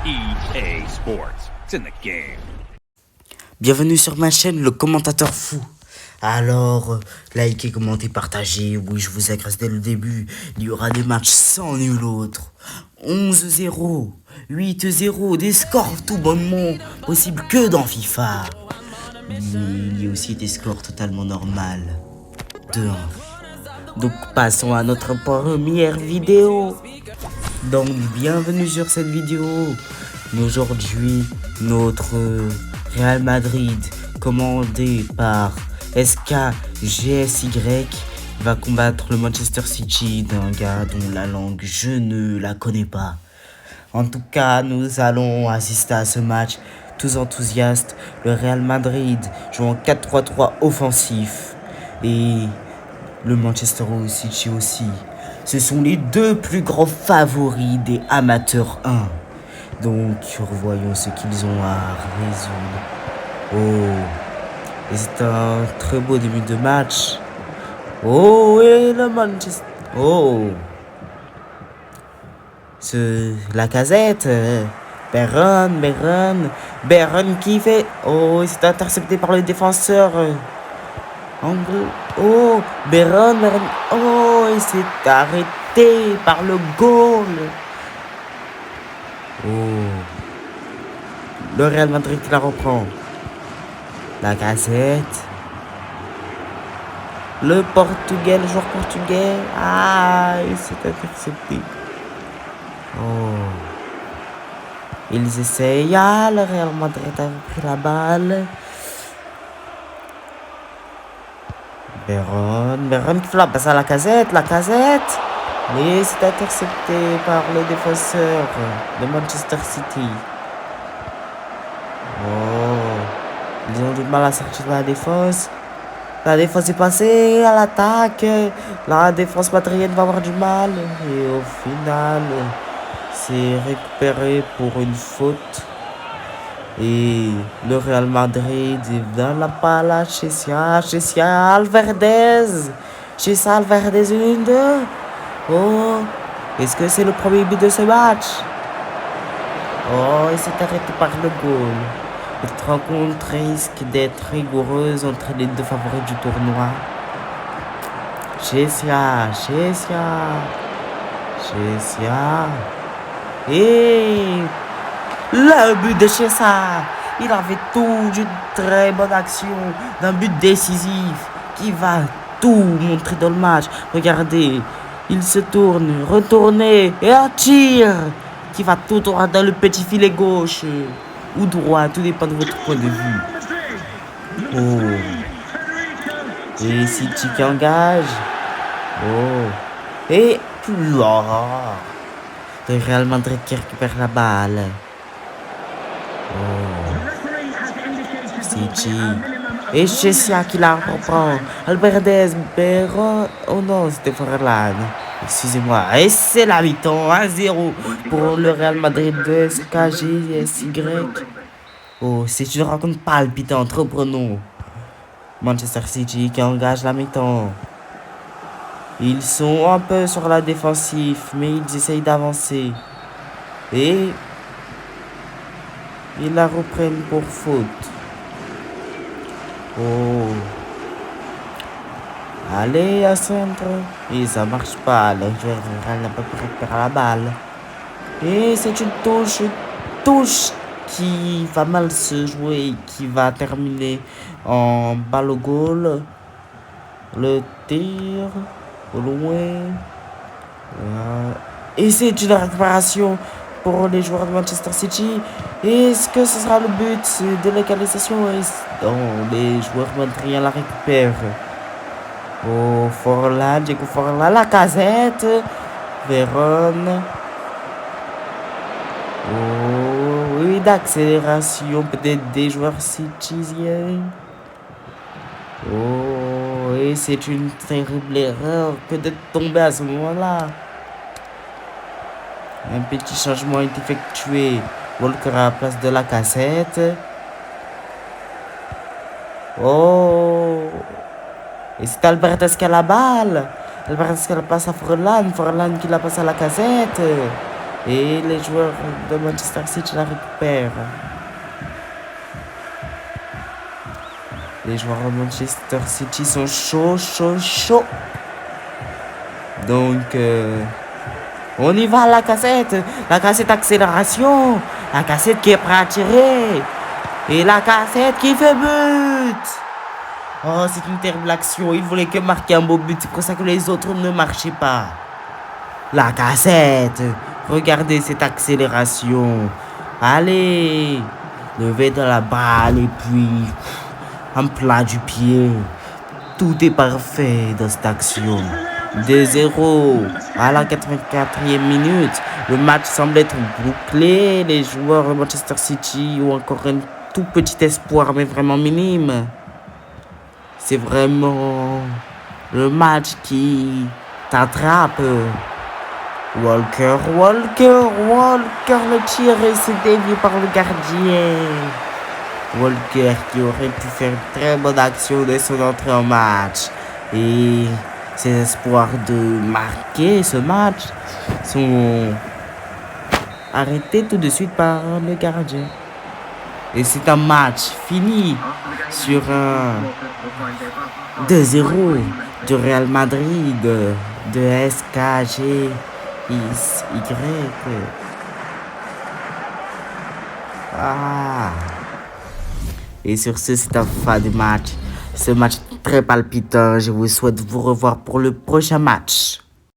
EA Sports. It's in the game. Bienvenue sur ma chaîne, le commentateur fou. Alors, likez, commentez, partagez. Oui, je vous agresse dès le début. Il y aura des matchs sans nul autre. 11-0, 8-0, des scores tout bonnement possibles que dans FIFA. Mais il y a aussi des scores totalement normaux. 2-1. Donc, passons à notre première vidéo. Donc, bienvenue sur cette vidéo. Aujourd'hui, notre Real Madrid, commandé par SKGSY, va combattre le Manchester City d'un gars dont la langue je ne la connais pas. En tout cas, nous allons assister à ce match tous enthousiastes. Le Real Madrid joue en 4-3-3 offensif et le Manchester City aussi. Ce sont les deux plus grands favoris des amateurs 1. Donc, revoyons ce qu'ils ont à résoudre. Oh, et c'est un très beau début de match. Oh, et le Manchester. Oh, Lacazette. Beron qui fait. Oh, c'est intercepté par le défenseur. Angle. Oh, Beron. Oh, il s'est arrêté par le goal. Oh, le Real Madrid qui la reprend. Lacazette. Le Portugais, le joueur portugais. Ah, il s'est intercepté. Oh. Ils essayent. Ah, le Real Madrid a pris la balle. Beron qui fait la passe à Lacazette. Mais c'est intercepté par le défenseur de Manchester City. Oh. Ils ont du mal à sortir de la défense. La défense est passée à l'attaque. La défense madrienne va avoir du mal. Et au final, c'est récupéré pour une faute. Et le Real Madrid est dans la balle chez Alvarez. Chez Alvarez 1-2. Oh, est-ce que c'est le premier but de ce match? Oh, il s'est arrêté par le goal. Cette rencontre risque d'être rigoureuse entre les deux favoris du tournoi. Chessia. Et le but de Chessia. Il avait tout d'une très bonne action, d'un but décisif qui va tout montrer dans le match. Regardez, il se tourne, retourné et un tir qui va tout droit dans le petit filet gauche. Ou droit, tout dépend de votre point de vue. Oh. Et City qui engage. Oh. Et là, le Real Madrid qui récupère la balle. Oh. City. Et Chessia qui la reprend. Alvarez, Beron. Oh non, c'était Forlan. Excusez-moi. Et c'est la mi-temps. 1-0 pour le Real Madrid de SKGSY. Oh, c'est une rencontre palpitante. Reprenons. Manchester City qui engage la mi-temps. Ils sont un peu sur la défensive, mais ils essayent d'avancer. Et ils la reprennent pour faute. Oh. Allez, à centre. Et ça marche pas. Le joueur n'a pas pu récupérer la balle. Et c'est une touche qui va mal se jouer, qui va terminer en balle au goal. Le tir au loin. Et c'est une récupération pour les joueurs de Manchester City. Est-ce que ce sera le but de l'égalisation? Non, les joueurs madriens la récupèrent. Oh, Forlan, Diego Forlan, Lacazette, Veron. Oh, oui, d'accélération peut-être des joueurs citysiens. Oh, et c'est une terrible erreur que de tomber à ce moment-là. Un petit changement est effectué. Walker à la place de Lacazette. Oh, et c'est Alvarez qui a la balle. Alvarez qui la passe à Forlan qui la passe à Lacazette. Et les joueurs de Manchester City la récupèrent. Les joueurs de Manchester City sont chauds. Donc, on y va, la cassette. La cassette accélération. La cassette qui est prête à tirer. Et la cassette qui fait but. Oh, c'est une terrible action. Il voulait que marquer un beau but. C'est pour ça que les autres ne marchaient pas. La cassette. Regardez cette accélération. Allez. Levez de la balle et puis un plat du pied. Tout est parfait dans cette action. 2-0 à la 84e minute. Le match semble être bouclé. Les joueurs de Manchester City ont encore un tout petit espoir, mais vraiment minime. C'est vraiment le match qui t'attrape. Walker, le tir et c'est dévié par le gardien. Walker qui aurait pu faire une très bonne action dès son entrée en match. Et ses espoirs de marquer ce match sont arrêtés tout de suite par le gardien. Et c'est un match fini sur un 2-0 du Real Madrid de SKG Y. Et sur ce, c'est la fin du match. Ce match très palpitant. Je vous souhaite vous revoir pour le prochain match.